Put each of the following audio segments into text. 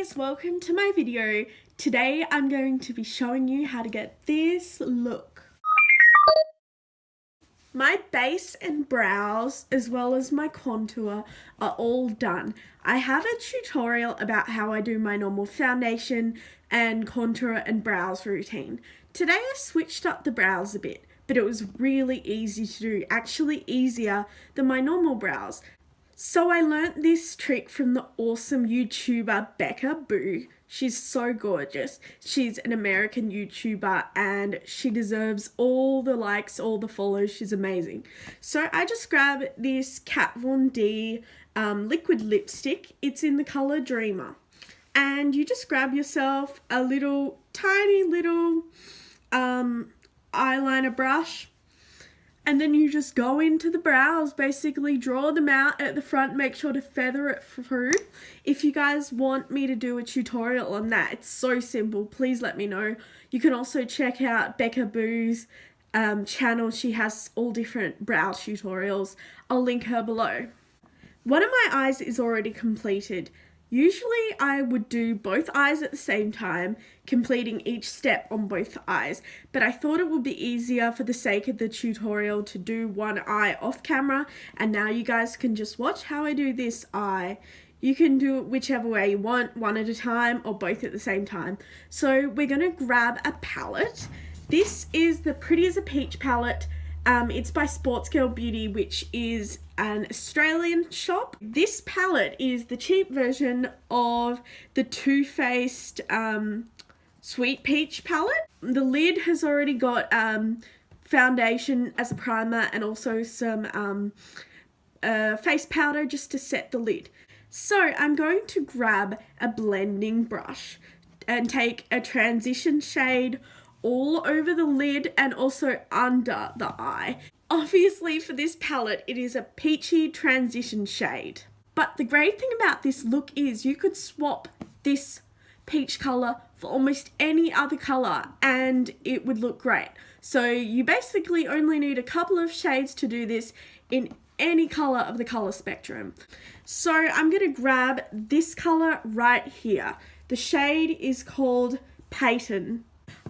guys, welcome to my video. Today I'm going to be showing you how to get this look. My base and brows as well as my contour are all done. I have a tutorial about how I do my normal foundation and contour and brows routine. Today I switched up the brows a bit, but it was really easy to do, actually easier than my normal brows. So I learnt this trick from the awesome YouTuber Becca Boo. She's so gorgeous. She's an American YouTuber and she deserves all the likes, all the follows. She's amazing. So I just grabbed this Kat Von D liquid lipstick. It's in the color Dreamer. And you just grab yourself a little, tiny little eyeliner brush. And then you just go into the brows, basically draw them out at the front, make sure to feather it through. If you guys want me to do a tutorial on that, it's so simple, please let me know. You can also check out Becca Boo's channel. She has all different brow tutorials. I'll link her below. One of my eyes is already completed. Usually I would do both eyes at the same time, completing each step on both eyes, but I thought it would be easier for the sake of the tutorial to do one eye off camera, and now you guys can just watch how I do this eye. You can do it whichever way you want, one at a time or both at the same time. So we're going to grab a palette. This is the Pretty as a Peach palette. It's by Sportsgirl Beauty, which is an Australian shop. This palette is the cheap version of the Too Faced Sweet Peach palette. The lid has already got foundation as a primer and also some face powder just to set the lid. So I'm going to grab a blending brush and take a transition shade all over the lid and also under the eye. Obviously for this palette it is a peachy transition shade. But the great thing about this look is you could swap this peach colour for almost any other colour and it would look great. So you basically only need a couple of shades to do this in any colour of the colour spectrum. So I'm going to grab this colour right here. The shade is called Payton.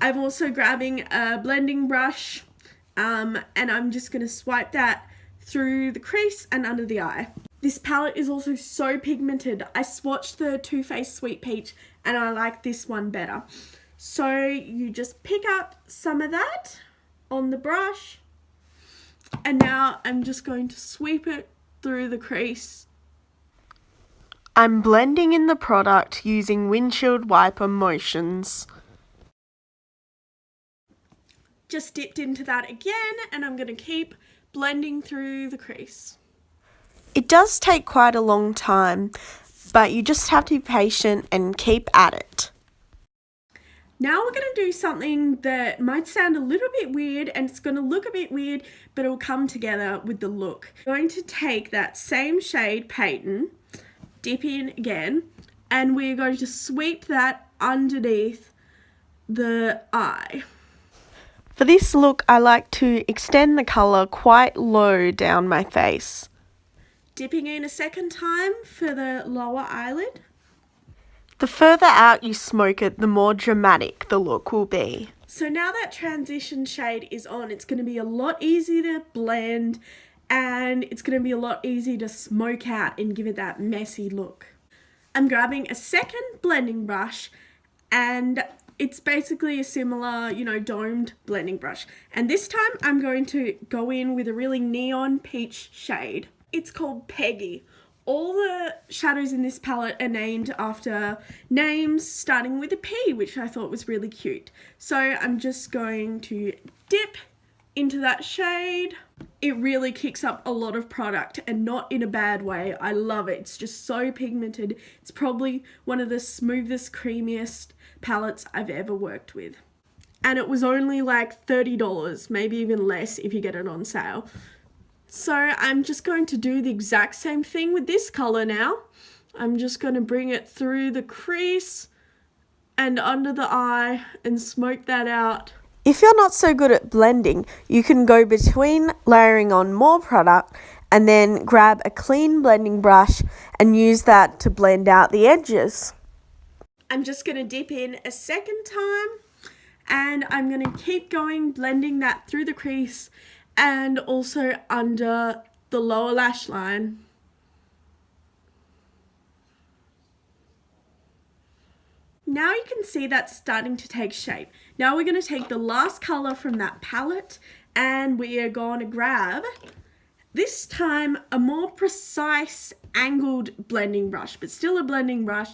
I'm also grabbing a blending brush and I'm just going to swipe that through the crease and under the eye. This palette is also so pigmented. I swatched the Too Faced Sweet Peach and I like this one better. So you just pick up some of that on the brush and now I'm just going to sweep it through the crease. I'm blending in the product using windshield wiper motions. Just dipped into that again and I'm going to keep blending through the crease. It does take quite a long time, but you just have to be patient and keep at it. Now we're going to do something that might sound a little bit weird and it's going to look a bit weird, but it'll come together with the look. I'm going to take that same shade, Payton, dip in again, and we're going to sweep that underneath the eye. For this look, I like to extend the colour quite low down my face. Dipping in a second time for the lower eyelid. The further out you smoke it, the more dramatic the look will be. So now that transition shade is on, it's going to be a lot easier to blend and it's going to be a lot easier to smoke out and give it that messy look. I'm grabbing a second blending brush and it's basically a similar, domed blending brush. And this time I'm going to go in with a really neon peach shade. It's called Peggy. All the shadows in this palette are named after names starting with a P, which I thought was really cute. So I'm just going to dip into that shade. It really kicks up a lot of product and not in a bad way. I love it. It's just so pigmented. It's probably one of the smoothest, creamiest palettes I've ever worked with. And it was only like $30, maybe even less if you get it on sale. So I'm just going to do the exact same thing with this color now. I'm just going to bring it through the crease and under the eye and smoke that out. If you're not so good at blending, you can go between layering on more product and then grab a clean blending brush and use that to blend out the edges. I'm just going to dip in a second time, and I'm going to keep going, blending that through the crease and also under the lower lash line. Now you can see that's starting to take shape. Now we're going to take the last color from that palette and we are going to grab, this time, a more precise angled blending brush, but still a blending brush.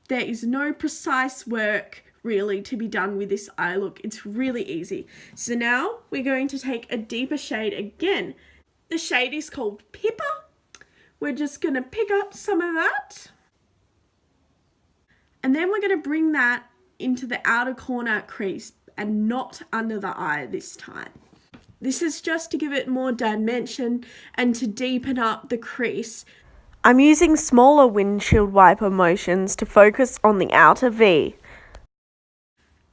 There is no precise work really to be done with this eye look. It's really easy. So now we're going to take a deeper shade again. The shade is called Pippa. We're just going to pick up some of that. And then we're going to bring that into the outer corner crease and not under the eye this time. This is just to give it more dimension and to deepen up the crease. I'm using smaller windshield wiper motions to focus on the outer V.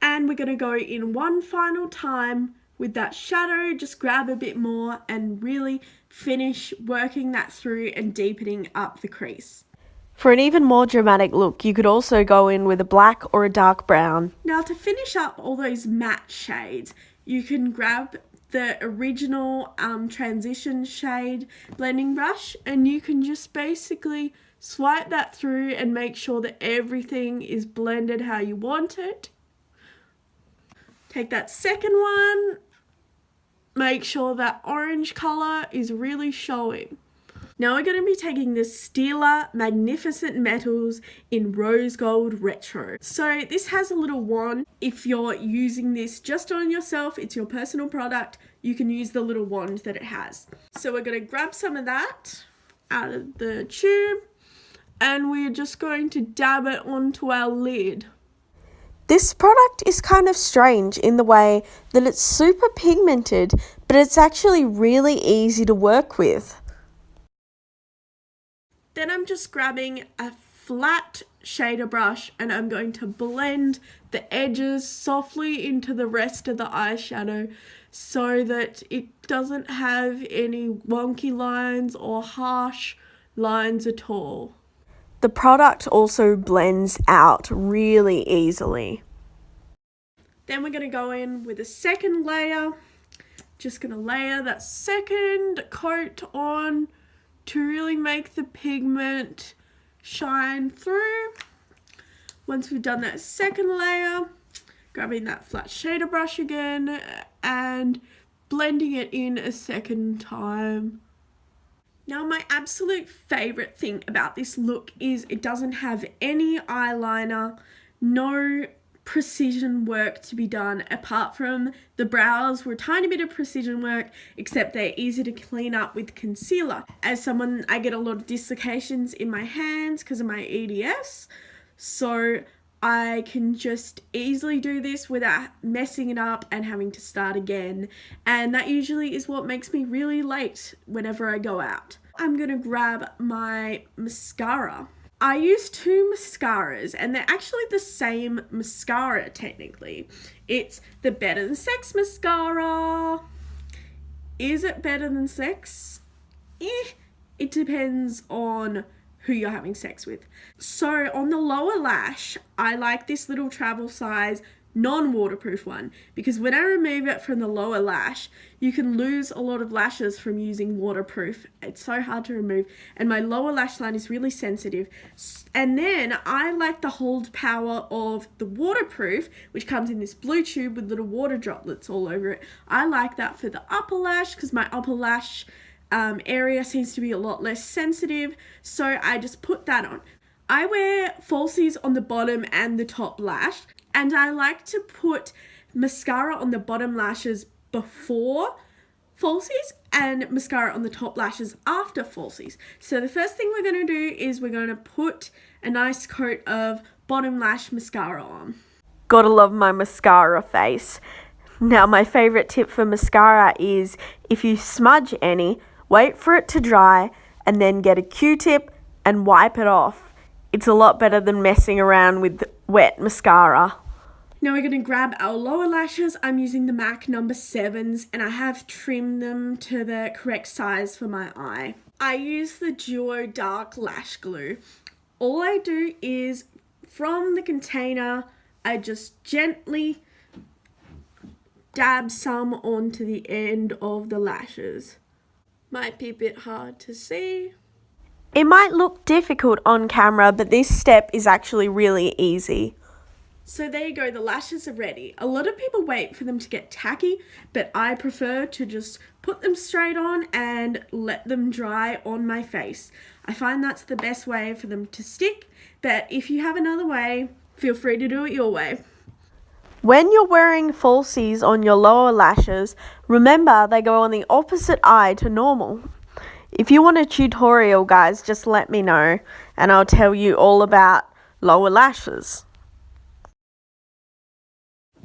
And we're going to go in one final time with that shadow, just grab a bit more and really finish working that through and deepening up the crease. For an even more dramatic look, you could also go in with a black or a dark brown. Now to finish up all those matte shades, you can grab the original transition shade blending brush and you can just basically swipe that through and make sure that everything is blended how you want it. Take that second one, make sure that orange color is really showing. Now we're going to be taking the Stila Magnificent Metals in Rose Gold Retro. So this has a little wand. If you're using this just on yourself, it's your personal product, you can use the little wand that it has. So we're going to grab some of that out of the tube and we're just going to dab it onto our lid. This product is kind of strange in the way that it's super pigmented, but it's actually really easy to work with. Then I'm just grabbing a flat shader brush and I'm going to blend the edges softly into the rest of the eyeshadow so that it doesn't have any wonky lines or harsh lines at all. The product also blends out really easily. Then we're going to go in with a second layer. Just going to layer that second coat on to really make the pigment shine through. Once we've done that second layer, grabbing that flat shader brush again and blending it in a second time. Now my absolute favorite thing about this look is it doesn't have any eyeliner, no precision work to be done apart from the brows were a tiny bit of precision work, except they're easy to clean up with concealer. As someone, I get a lot of dislocations in my hands because of my EDS, so I can just easily do this without messing it up and having to start again, and that usually is what makes me really late whenever I go out. I'm gonna grab my mascara. I use two mascaras and they're actually the same mascara technically. It's the Better Than Sex mascara. Is it better than sex? It depends on who you're having sex with. So on the lower lash, I like this little travel size non-waterproof one because when I remove it from the lower lash, you can lose a lot of lashes from using waterproof. It's so hard to remove and my lower lash line is really sensitive. And then I like the hold power of the waterproof, which comes in this blue tube with little water droplets all over it. I like that for the upper lash because my upper lash area seems to be a lot less sensitive, so I just put that on. I wear falsies on the bottom and the top lash, and I like to put mascara on the bottom lashes before falsies and mascara on the top lashes after falsies. So the first thing we're going to do is we're going to put a nice coat of bottom lash mascara on. Gotta love my mascara face. Now my favourite tip for mascara is if you smudge any, wait for it to dry and then get a Q-tip and wipe it off. It's a lot better than messing around with wet mascara. Now we're going to grab our lower lashes. I'm using the MAC number 7s and I have trimmed them to the correct size for my eye. I use the Duo Dark Lash Glue. All I do is from the container, I just gently dab some onto the end of the lashes. Might be a bit hard to see. It might look difficult on camera, but this step is actually really easy. So there you go, the lashes are ready. A lot of people wait for them to get tacky, but I prefer to just put them straight on and let them dry on my face. I find that's the best way for them to stick, but if you have another way, feel free to do it your way. When you're wearing falsies on your lower lashes, remember they go on the opposite eye to normal. If you want a tutorial, guys, just let me know and I'll tell you all about lower lashes.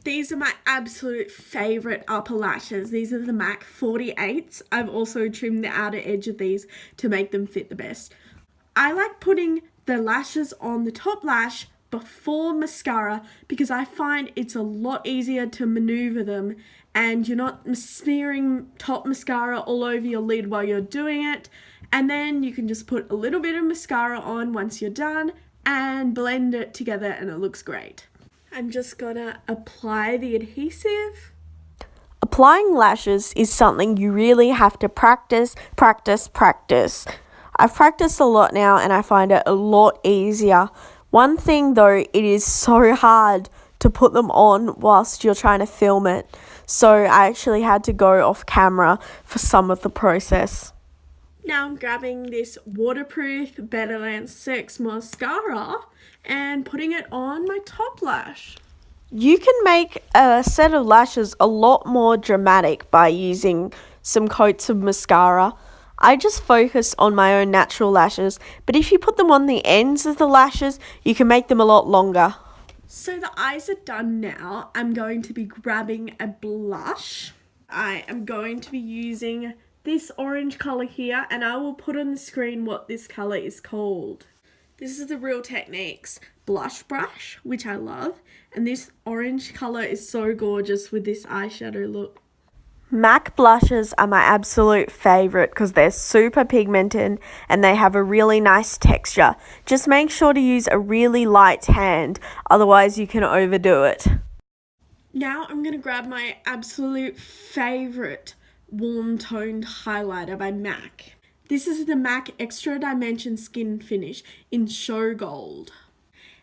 These are my absolute favourite upper lashes. These are the MAC 48s. I've also trimmed the outer edge of these to make them fit the best. I like putting the lashes on the top lash before mascara because I find it's a lot easier to maneuver them and you're not smearing top mascara all over your lid while you're doing it. And then you can just put a little bit of mascara on once you're done and blend it together and it looks great. I'm just gonna apply the adhesive. Applying lashes is something you really have to practice. I've practiced a lot now and I find it a lot easier. One thing though, it is so hard to put them on whilst you're trying to film it. So I actually had to go off camera for some of the process. Now I'm grabbing this waterproof Better Than Sex mascara and putting it on my top lash. You can make a set of lashes a lot more dramatic by using some coats of mascara. I just focus on my own natural lashes, but if you put them on the ends of the lashes, you can make them a lot longer. So the eyes are done now. I'm going to be grabbing a blush. I am going to be using this orange colour here, and I will put on the screen what this colour is called. This is the Real Techniques blush brush, which I love, and this orange colour is so gorgeous with this eyeshadow look. MAC blushes are my absolute favourite because they're super pigmented and they have a really nice texture. Just make sure to use a really light hand, otherwise you can overdo it. Now I'm going to grab my absolute favourite warm toned highlighter by MAC. This is the MAC Extra Dimension Skin Finish in Show Gold.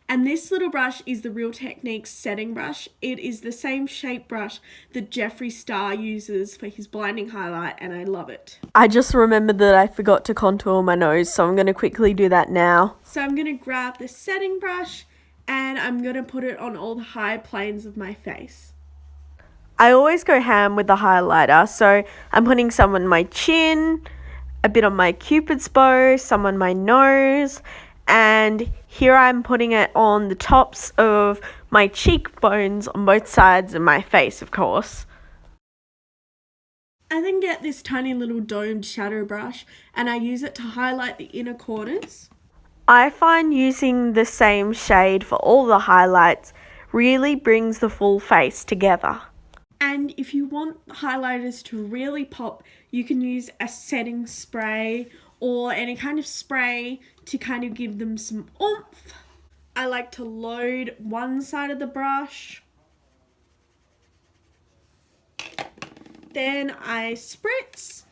And this little brush is the Real Techniques setting brush. It is the same shape brush that Jeffree Star uses for his blinding highlight and I love it. I just remembered that I forgot to contour my nose, so I'm going to quickly do that now. So I'm going to grab the setting brush and I'm going to put it on all the high planes of my face. I always go ham with the highlighter, so I'm putting some on my chin, a bit on my cupid's bow, some on my nose, and here I'm putting it on the tops of my cheekbones on both sides of my face, of course. I then get this tiny little domed shadow brush and I use it to highlight the inner corners. I find using the same shade for all the highlights really brings the full face together. And if you want highlighters to really pop, you can use a setting spray or any kind of spray to kind of give them some oomph. I like to load one side of the brush. Then I spritz.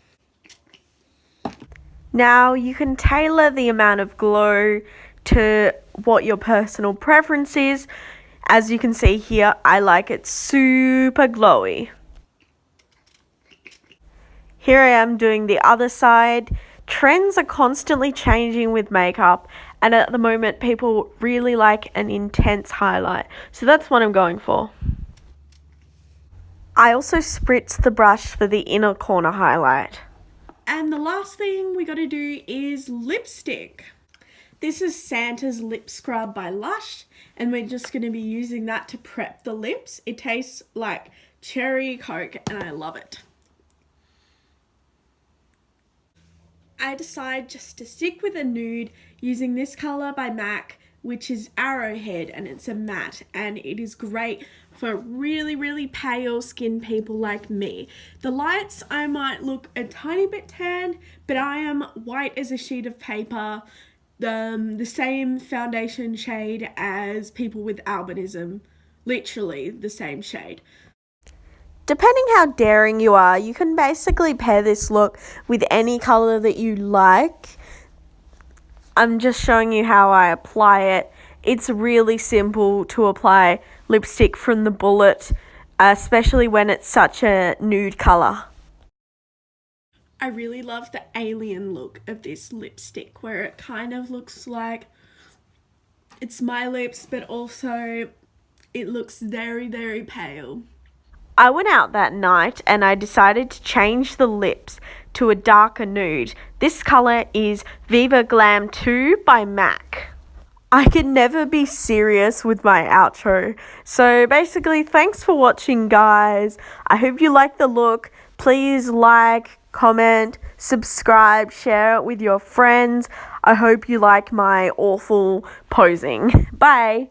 Now you can tailor the amount of glow to what your personal preference is. As you can see here, I like it super glowy. Here I am doing the other side. Trends are constantly changing with makeup, and at the moment people really like an intense highlight, so that's what I'm going for. I also spritz the brush for the inner corner highlight. And the last thing we got to do is lipstick. This is Santa's Lip Scrub by Lush, and we're just going to be using that to prep the lips. It tastes like cherry Coke, and I love it. I decide just to stick with a nude using this colour by MAC, which is Arrowhead, and it's a matte, and it is great for really pale skin people like me. The lights, I might look a tiny bit tan, but I am white as a sheet of paper, the same foundation shade as people with albinism. Literally the same shade. Depending how daring you are, you can basically pair this look with any colour that you like. I'm just showing you how I apply it. It's really simple to apply lipstick from the bullet, especially when it's such a nude colour. I really love the alien look of this lipstick, where it kind of looks like it's my lips, but also it looks very, very pale. I went out that night and I decided to change the lips to a darker nude. This colour is Viva Glam 2 by MAC. I can never be serious with my outro. So basically, thanks for watching, guys. I hope you like the look. Please like, comment, subscribe, share it with your friends. I hope you like my awful posing. Bye.